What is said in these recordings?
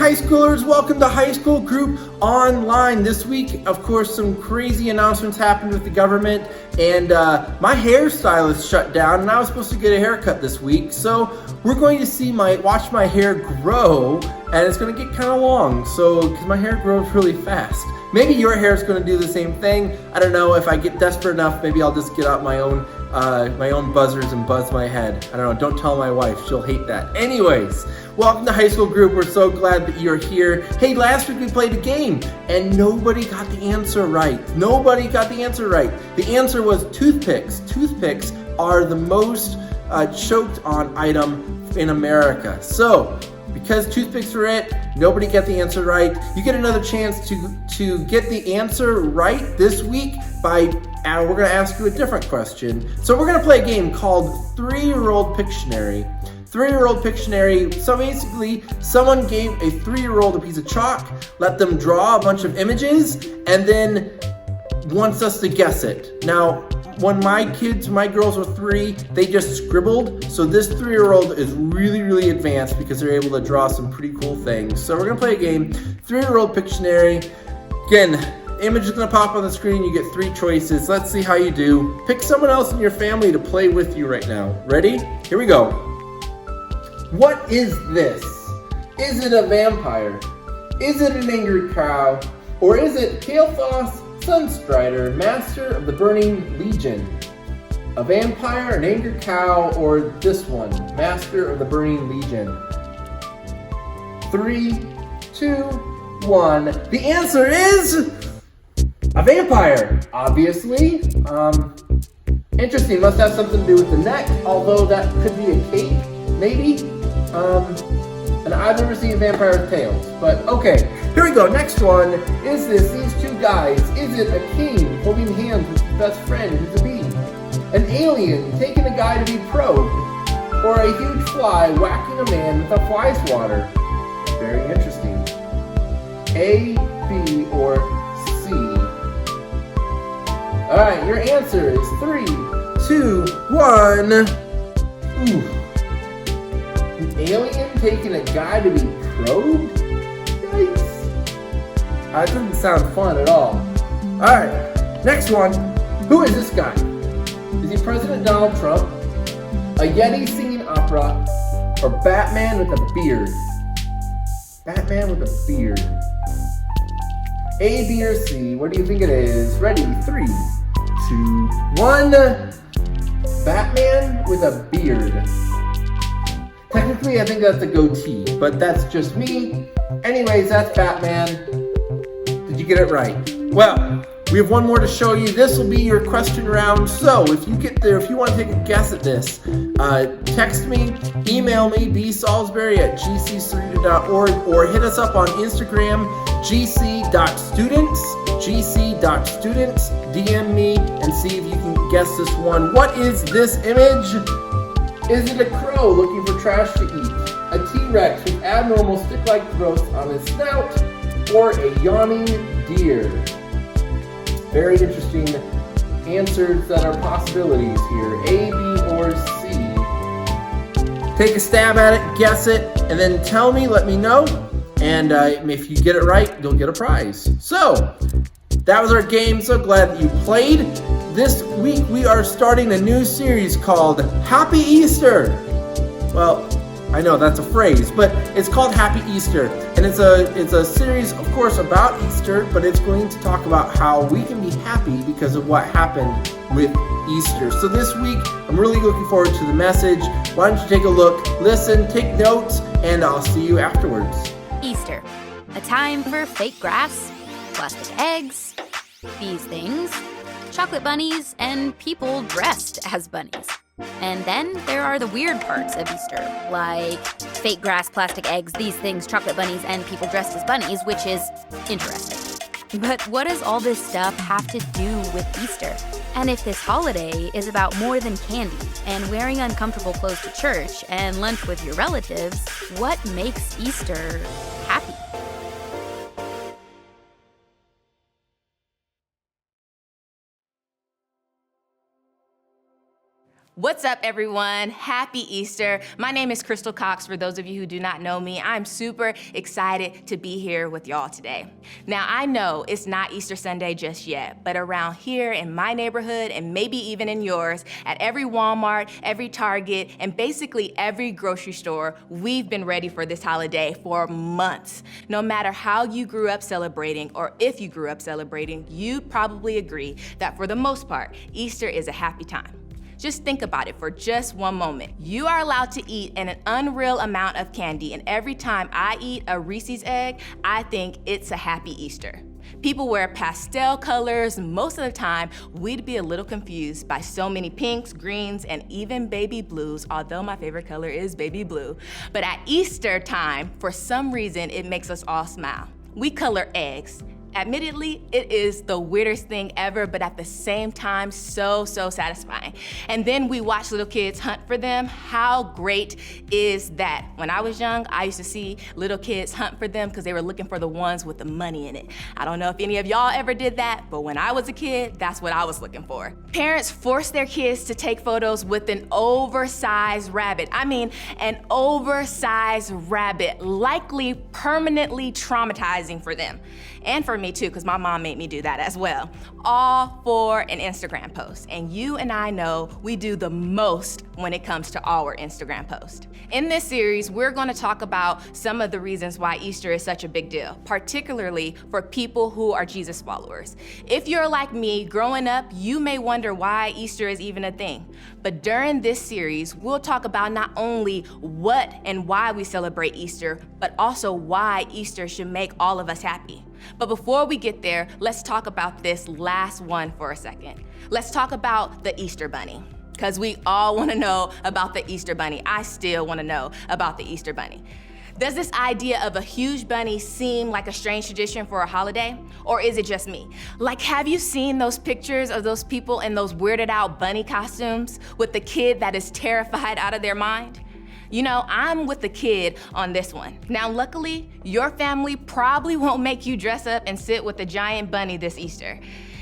high schoolers, welcome to High School Group Online. This week, of course, some crazy announcements happened with the government, and my hairstylist shut down, and I was supposed to get a haircut this week, so we're going to watch my hair grow, and it's going to get kind of long, because my hair grows really fast. Maybe your hair is going to do the same thing. I don't know. If I get desperate enough, maybe I'll just get out my own buzzers and buzz my head. I don't know. Don't tell my wife. She'll hate that. Anyways, welcome to High School Group. We're so glad that you're here. Hey, last week we played a game and nobody got the answer right. Nobody got the answer right. The answer was toothpicks. Toothpicks are the most choked on item in America. So, because toothpicks are it, nobody got the answer right. You get another chance to get the answer right this week we're going to ask you a different question. So we're going to play a game called 3-Year-Old Pictionary. 3-Year-Old Pictionary, so basically someone gave a 3-year-old a piece of chalk, let them draw a bunch of images, and then wants us to guess it. Now, when my girls were 3, they just scribbled. So this 3-year-old is really, really advanced because they're able to draw some pretty cool things. So we're gonna play a game, 3-Year-Old Pictionary. Again, image is gonna pop on the screen. You get 3 choices. Let's see how you do. Pick someone else in your family to play with you right now. Ready? Here we go. What is this? Is it a vampire? Is it an angry cow? Or is it Kael'thas Sunstrider, Master of the Burning Legion? A vampire, an angry cow, or this one, Master of the Burning Legion? 3, 2, 1. The answer is a vampire, obviously. Interesting, must have something to do with the neck, although that could be a cape, maybe. And I've never seen a vampire with tails, but okay. Here we go, next one. Is these 2 guys? Is it a king holding hands with his best friend who's a bee? An alien taking a guy to be probed? Or a huge fly whacking a man with a fly swatter? Very interesting. A, B, or C? Alright, your answer is 3, 2, 1. Ooh. An alien taking a guy to be probed? Yikes. That doesn't sound fun at all. Alright, next one. Who is this guy? Is he President Donald Trump, a Yeti singing opera, or Batman with a beard? Batman with a beard. A, B, or C? What do you think it is? Ready? 3, 2, 1. Batman with a beard. Technically, I think that's a goatee, but that's just me. Anyways, that's Batman. Did you get it right? Well, we have one more to show you. This will be your question round. So if you get there, if you want to take a guess at this, text me, email me, bsalsbury@gcserita.org, or hit us up on Instagram, gc.students, DM me and see if you can guess this one. What is this image? Is it a crow looking for trash to eat? A T-Rex with abnormal stick-like growth on his snout? Or a yawning deer? Very interesting answers that are possibilities here. A, B, or C? Take a stab at it, guess it, and then tell me, let me know. And if you get it right, you'll get a prize. So, that was our game. So glad that you played. This week we are starting a new series called Happy Easter. Well, I know that's a phrase, but it's called Happy Easter. And it's a series, of course, about Easter, but it's going to talk about how we can be happy because of what happened with Easter. So this week, I'm really looking forward to the message. Why don't you take a look, listen, take notes, and I'll see you afterwards. Easter, a time for fake grass, plastic eggs, these things, chocolate bunnies, and people dressed as bunnies. And then there are the weird parts of Easter, like fake grass, plastic eggs, these things, chocolate bunnies, and people dressed as bunnies, which is interesting. But what does all this stuff have to do with Easter? And if this holiday is about more than candy and wearing uncomfortable clothes to church and lunch with your relatives, what makes Easter happy? What's up, everyone? Happy Easter. My name is Crystal Cox. For those of you who do not know me, I'm super excited to be here with y'all today. Now, I know it's not Easter Sunday just yet, but around here in my neighborhood, and maybe even in yours, at every Walmart, every Target, and basically every grocery store, we've been ready for this holiday for months. No matter how you grew up celebrating, or if you grew up celebrating, you'd probably agree that for the most part, Easter is a happy time. Just think about it for just one moment. You are allowed to eat an unreal amount of candy, and every time I eat a Reese's egg, I think it's a happy Easter. People wear pastel colors. Most of the time, we'd be a little confused by so many pinks, greens, and even baby blues, although my favorite color is baby blue. But at Easter time, for some reason, it makes us all smile. We color eggs. Admittedly, it is the weirdest thing ever, but at the same time, so satisfying. And then we watch little kids hunt for them. How great is that? When I was young, I used to see little kids hunt for them because they were looking for the ones with the money in it. I don't know if any of y'all ever did that, but when I was a kid, that's what I was looking for. Parents force their kids to take photos with an oversized rabbit. I mean, an oversized rabbit, likely permanently traumatizing for them. And for me too, because my mom made me do that as well. All for an Instagram post. And you and I know we do the most when it comes to our Instagram post. In this series, we're going to talk about some of the reasons why Easter is such a big deal, particularly for people who are Jesus followers. If you're like me, growing up, you may wonder why Easter is even a thing. But during this series, we'll talk about not only what and why we celebrate Easter, but also why Easter should make all of us happy. But before we get there, let's talk about this last one for a second. Let's talk about the Easter Bunny, because we all want to know about the Easter Bunny. I still want to know about the Easter Bunny. Does this idea of a huge bunny seem like a strange tradition for a holiday? Or is it just me? Like, have you seen those pictures of those people in those weirded out bunny costumes with the kid that is terrified out of their mind? You know, I'm with the kid on this one. Now, luckily, your family probably won't make you dress up and sit with a giant bunny this Easter.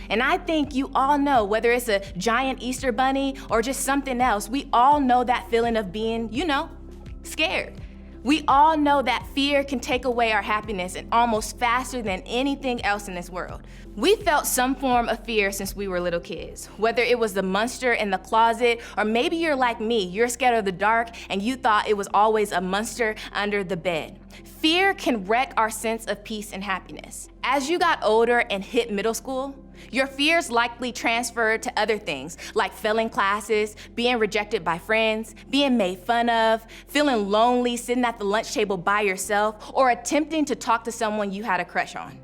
And I think you all know, whether it's a giant Easter bunny or just something else, we all know that feeling of being, scared. We all know that fear can take away our happiness and almost faster than anything else in this world. We felt some form of fear since we were little kids, whether it was the monster in the closet, or maybe you're like me, you're scared of the dark and you thought it was always a monster under the bed. Fear can wreck our sense of peace and happiness. As you got older and hit middle school, your fears likely transferred to other things, like failing classes, being rejected by friends, being made fun of, feeling lonely sitting at the lunch table by yourself, or attempting to talk to someone you had a crush on.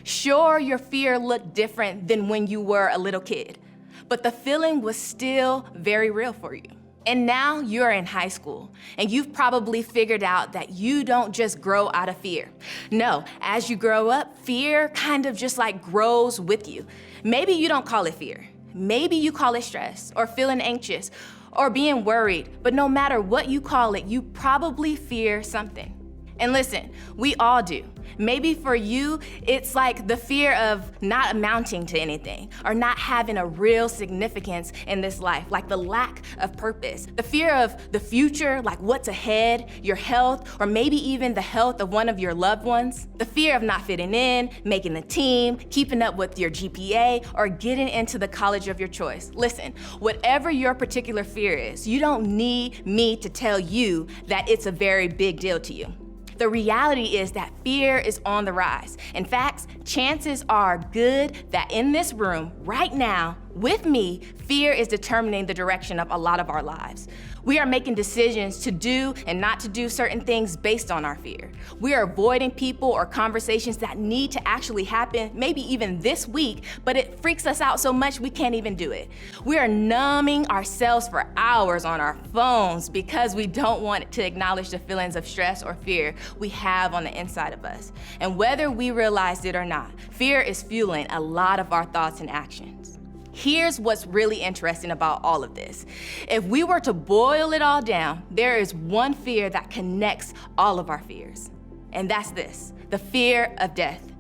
Sure, your fear looked different than when you were a little kid, but the feeling was still very real for you. And now you're in high school, and you've probably figured out that you don't just grow out of fear. No, as you grow up, fear kind of just like grows with you. Maybe you don't call it fear. Maybe you call it stress, or feeling anxious, or being worried. But no matter what you call it, you probably fear something. And listen, we all do. Maybe for you, it's like the fear of not amounting to anything or not having a real significance in this life, like the lack of purpose. The fear of the future, like what's ahead, your health, or maybe even the health of one of your loved ones. The fear of not fitting in, making the team, keeping up with your GPA, or getting into the college of your choice. Listen, whatever your particular fear is, you don't need me to tell you that it's a very big deal to you. The reality is that fear is on the rise. In fact, chances are good that in this room right now, with me, fear is determining the direction of a lot of our lives. We are making decisions to do and not to do certain things based on our fear. We are avoiding people or conversations that need to actually happen, maybe even this week, but it freaks us out so much we can't even do it. We are numbing ourselves for hours on our phones because we don't want to acknowledge the feelings of stress or fear we have on the inside of us. And whether we realize it or not, fear is fueling a lot of our thoughts and actions. Here's what's really interesting about all of this. If we were to boil it all down, there is one fear that connects all of our fears. And that's this, the fear of death.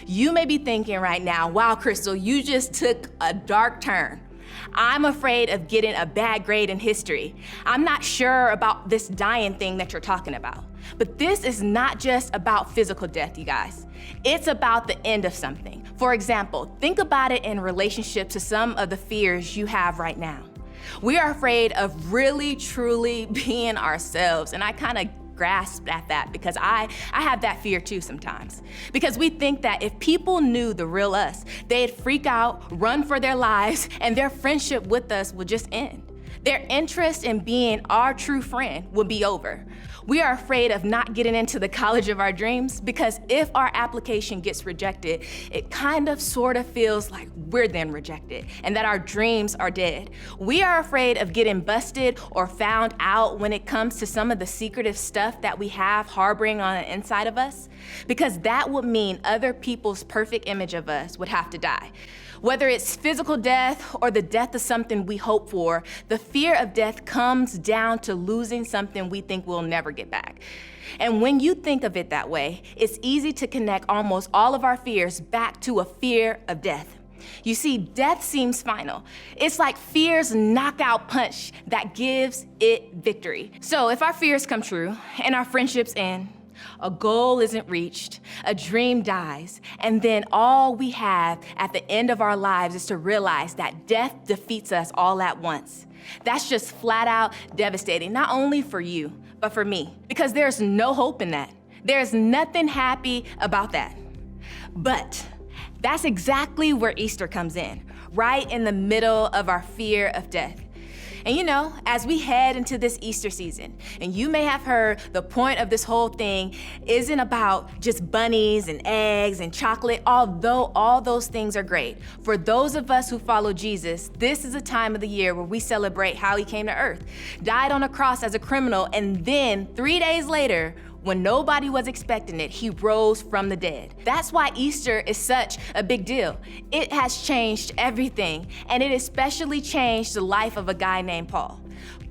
You may be thinking right now, wow, Crystal, you just took a dark turn. I'm afraid of getting a bad grade in history. I'm not sure about this dying thing that you're talking about. But this is not just about physical death, you guys. It's about the end of something. For example, think about it in relationship to some of the fears you have right now. We are afraid of really, truly being ourselves, and I kind of grasped at that because I have that fear too sometimes. Because we think that if people knew the real us, they'd freak out, run for their lives, and their friendship with us would just end. Their interest in being our true friend would be over. We are afraid of not getting into the college of our dreams because if our application gets rejected, it kind of sort of feels like we're then rejected and that our dreams are dead. We are afraid of getting busted or found out when it comes to some of the secretive stuff that we have harboring on the inside of us, because that would mean other people's perfect image of us would have to die. Whether it's physical death or the death of something we hope for, the fear of death comes down to losing something we think we'll never get back. And when you think of it that way, it's easy to connect almost all of our fears back to a fear of death. You see, death seems final. It's like fear's knockout punch that gives it victory. So if our fears come true and our friendships end, a goal isn't reached, a dream dies, and then all we have at the end of our lives is to realize that death defeats us all at once. That's just flat out devastating, not only for you, but for me, because there's no hope in that. There's nothing happy about that. But that's exactly where Easter comes in, right in the middle of our fear of death. And you know, as we head into this Easter season, and you may have heard the point of this whole thing isn't about just bunnies and eggs and chocolate, although all those things are great. For those of us who follow Jesus, this is a time of the year where we celebrate how he came to earth, died on a cross as a criminal, and then 3 days later, when nobody was expecting it, he rose from the dead. That's why Easter is such a big deal. It has changed everything, and it especially changed the life of a guy named Paul.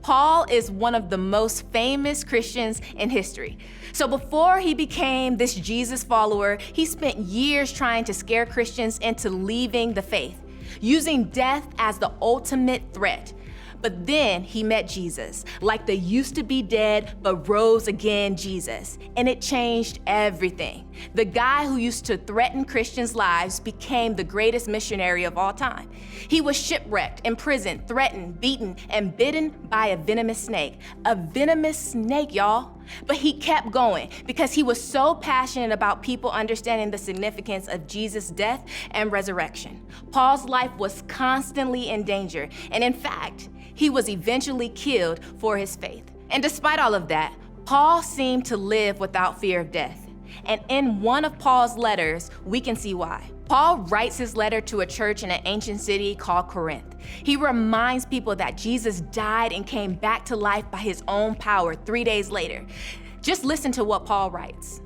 Paul is one of the most famous Christians in history. So before he became this Jesus follower, he spent years trying to scare Christians into leaving the faith, using death as the ultimate threat. But then he met Jesus, like the used to be dead but rose again Jesus, and it changed everything. The guy who used to threaten Christians' lives became the greatest missionary of all time. He was shipwrecked, imprisoned, threatened, beaten, and bitten by a venomous snake. A venomous snake, y'all. But he kept going because he was so passionate about people understanding the significance of Jesus' death and resurrection. Paul's life was constantly in danger, and in fact, he was eventually killed for his faith. And despite all of that, Paul seemed to live without fear of death. And in one of Paul's letters, we can see why. Paul writes his letter to a church in an ancient city called Corinth. He reminds people that Jesus died and came back to life by his own power 3 days later. Just listen to what Paul writes.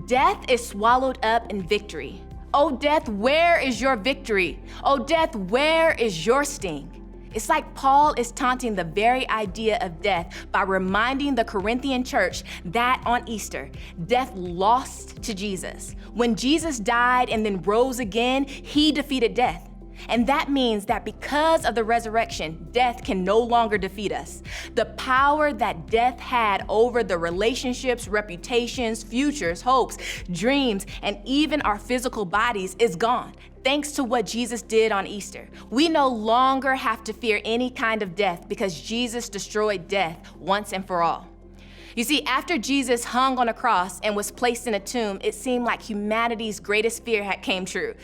Death is swallowed up in victory. Oh, death, where is your victory? Oh, death, where is your sting? It's like Paul is taunting the very idea of death by reminding the Corinthian church that on Easter, death lost to Jesus. When Jesus died and then rose again, he defeated death. And that means that because of the resurrection, death can no longer defeat us. The power that death had over the relationships, reputations, futures, hopes, dreams, and even our physical bodies is gone, thanks to what Jesus did on Easter. We no longer have to fear any kind of death because Jesus destroyed death once and for all. You see, after Jesus hung on a cross and was placed in a tomb, it seemed like humanity's greatest fear had came true.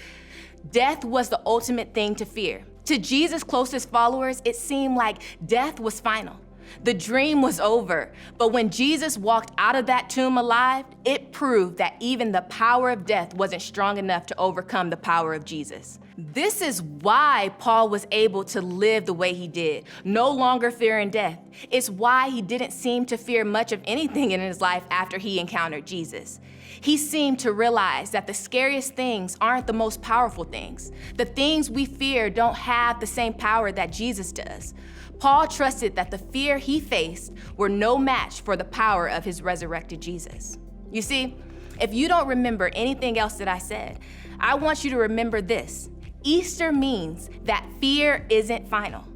Death was the ultimate thing to fear. To Jesus' closest followers, it seemed like death was final. The dream was over. But when Jesus walked out of that tomb alive, it proved that even the power of death wasn't strong enough to overcome the power of Jesus. This is why Paul was able to live the way he did, no longer fearing death. It's why he didn't seem to fear much of anything in his life after he encountered Jesus. He seemed to realize that the scariest things aren't the most powerful things. The things we fear don't have the same power that Jesus does. Paul trusted that the fear he faced were no match for the power of his resurrected Jesus. You see, if you don't remember anything else that I said, I want you to remember this. Easter means that fear isn't final.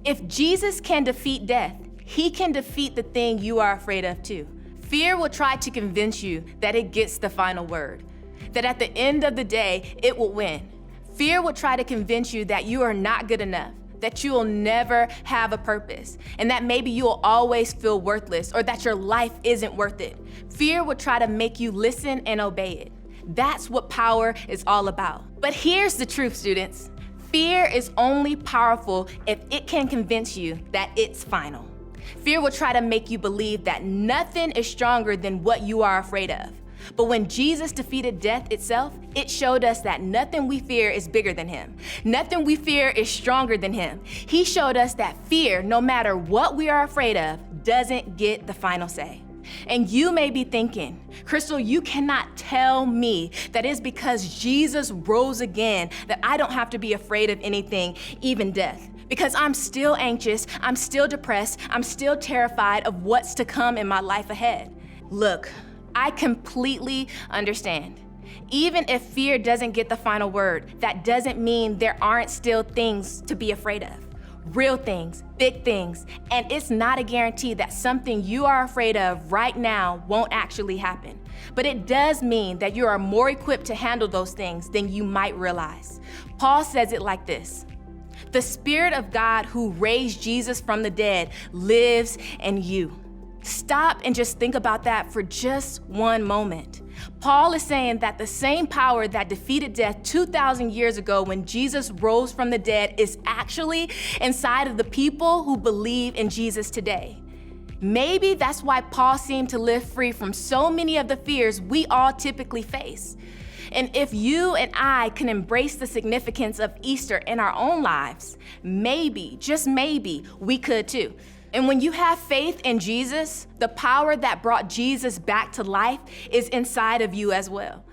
If Jesus can defeat death, he can defeat the thing you are afraid of too. Fear will try to convince you that it gets the final word, that at the end of the day, it will win. Fear will try to convince you that you are not good enough, that you will never have a purpose, and that maybe you will always feel worthless or that your life isn't worth it. Fear will try to make you listen and obey it. That's what power is all about. But here's the truth, students. Fear is only powerful if it can convince you that it's final. Fear will try to make you believe that nothing is stronger than what you are afraid of. But when Jesus defeated death itself, it showed us that nothing we fear is bigger than him. Nothing we fear is stronger than him. He showed us that fear, no matter what we are afraid of, doesn't get the final say. And you may be thinking, Crystal, you cannot tell me that it's because Jesus rose again that I don't have to be afraid of anything, even death. Because I'm still anxious, I'm still depressed, I'm still terrified of what's to come in my life ahead. Look, I completely understand. Even if fear doesn't get the final word, that doesn't mean there aren't still things to be afraid of. Real things, big things, and it's not a guarantee that something you are afraid of right now won't actually happen. But it does mean that you are more equipped to handle those things than you might realize. Paul says it like this: "The Spirit of God who raised Jesus from the dead lives in you." Stop and just think about that for just one moment. Paul is saying that the same power that defeated death 2,000 years ago when Jesus rose from the dead is actually inside of the people who believe in Jesus today. Maybe that's why Paul seemed to live free from so many of the fears we all typically face. And if you and I can embrace the significance of Easter in our own lives, maybe, just maybe, we could too. And when you have faith in Jesus, the power that brought Jesus back to life is inside of you as well.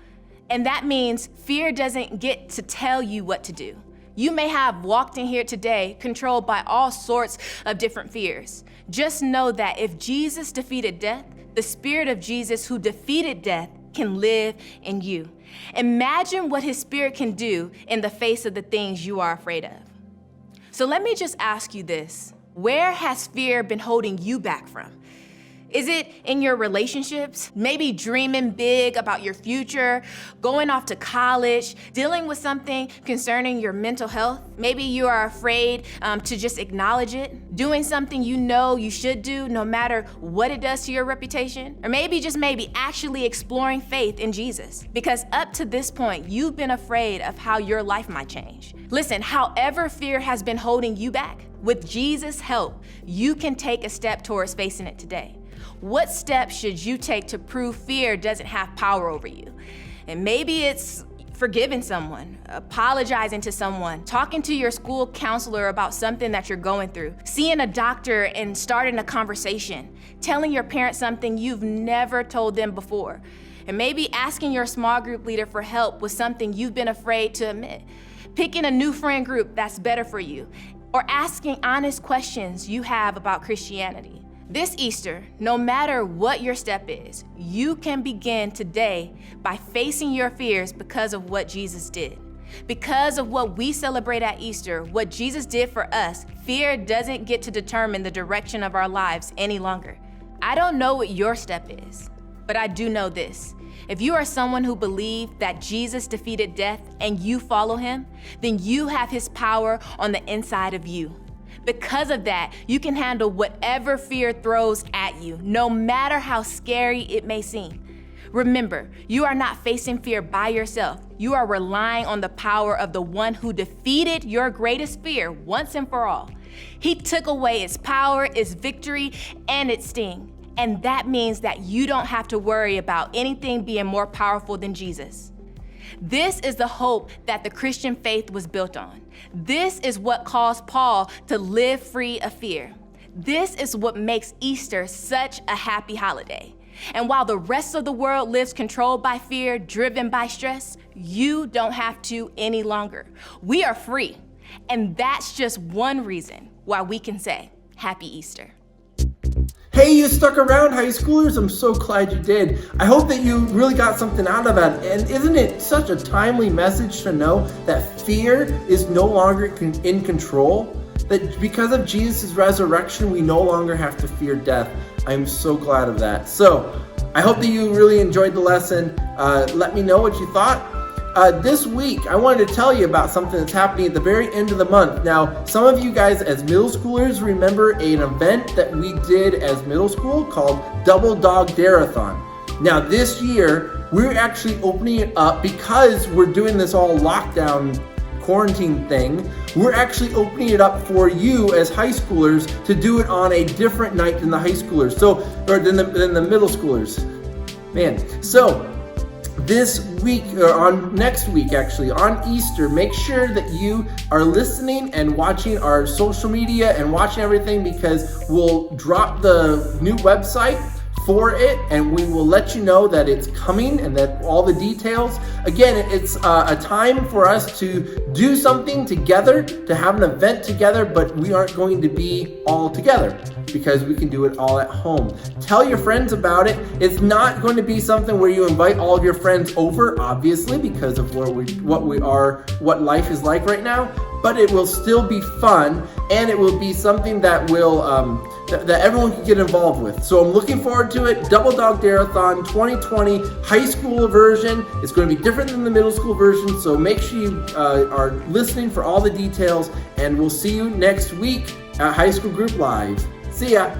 And that means fear doesn't get to tell you what to do. You may have walked in here today controlled by all sorts of different fears. Just know that if Jesus defeated death, the Spirit of Jesus who defeated death can live in you. Imagine what his Spirit can do in the face of the things you are afraid of. So let me just ask you this. Where has fear been holding you back from? Is it in your relationships? Maybe dreaming big about your future, going off to college, dealing with something concerning your mental health? Maybe you are afraid to just acknowledge it, doing something you know you should do no matter what it does to your reputation? Or maybe, just maybe, actually exploring faith in Jesus. Because up to this point, you've been afraid of how your life might change. Listen, however fear has been holding you back, with Jesus' help, you can take a step towards facing it today. What steps should you take to prove fear doesn't have power over you? And maybe it's forgiving someone, apologizing to someone, talking to your school counselor about something that you're going through, seeing a doctor and starting a conversation, telling your parents something you've never told them before, and maybe asking your small group leader for help with something you've been afraid to admit, picking a new friend group that's better for you, or asking honest questions you have about Christianity. This Easter, no matter what your step is, you can begin today by facing your fears because of what Jesus did. Because of what we celebrate at Easter, what Jesus did for us, fear doesn't get to determine the direction of our lives any longer. I don't know what your step is, but I do know this. If you are someone who believes that Jesus defeated death and you follow him, then you have his power on the inside of you. Because of that, you can handle whatever fear throws at you, no matter how scary it may seem. Remember, you are not facing fear by yourself. You are relying on the power of the one who defeated your greatest fear once and for all. He took away its power, its victory, and its sting. And that means that you don't have to worry about anything being more powerful than Jesus. This is the hope that the Christian faith was built on. This is what caused Paul to live free of fear. This is what makes Easter such a happy holiday. And while the rest of the world lives controlled by fear, driven by stress, you don't have to any longer. We are free. And that's just one reason why we can say Happy Easter. Hey, you stuck around, high schoolers. I'm so glad you did. I hope that you really got something out of that. And isn't it such a timely message to know that fear is no longer in control? That because of Jesus' resurrection, we no longer have to fear death. I'm so glad of that. So I hope that you really enjoyed the lesson. Let me know what you thought. This week, I wanted to tell you about something that's happening at the very end of the month. Now, some of you guys as middle schoolers remember an event that we did as middle school called Double Dog Dare-a-thon. Now, this year, we're actually opening it up because we're doing this all lockdown quarantine thing. We're actually opening it up for you as high schoolers to do it on a different night than the high schoolers, or than the middle schoolers. Man, so this week, or on next week actually, on Easter, make sure that you are listening and watching our social media and watching everything, because we'll drop the new website for it and we will let you know that it's coming and that all the details. Again, it's a time for us to do something together, to have an event together, but we aren't going to be all together because we can do it all at home. Tell your friends about it. It's not going to be something where you invite all of your friends over, obviously, because of what life is like right now, but it will still be fun, and it will be something that will that everyone can get involved with. So I'm looking forward to it. Double Dog Dare-a-thon 2020 high school version. It's going to be different than the middle school version, so make sure you are listening for all the details, and we'll see you next week at High School Group Live. See ya!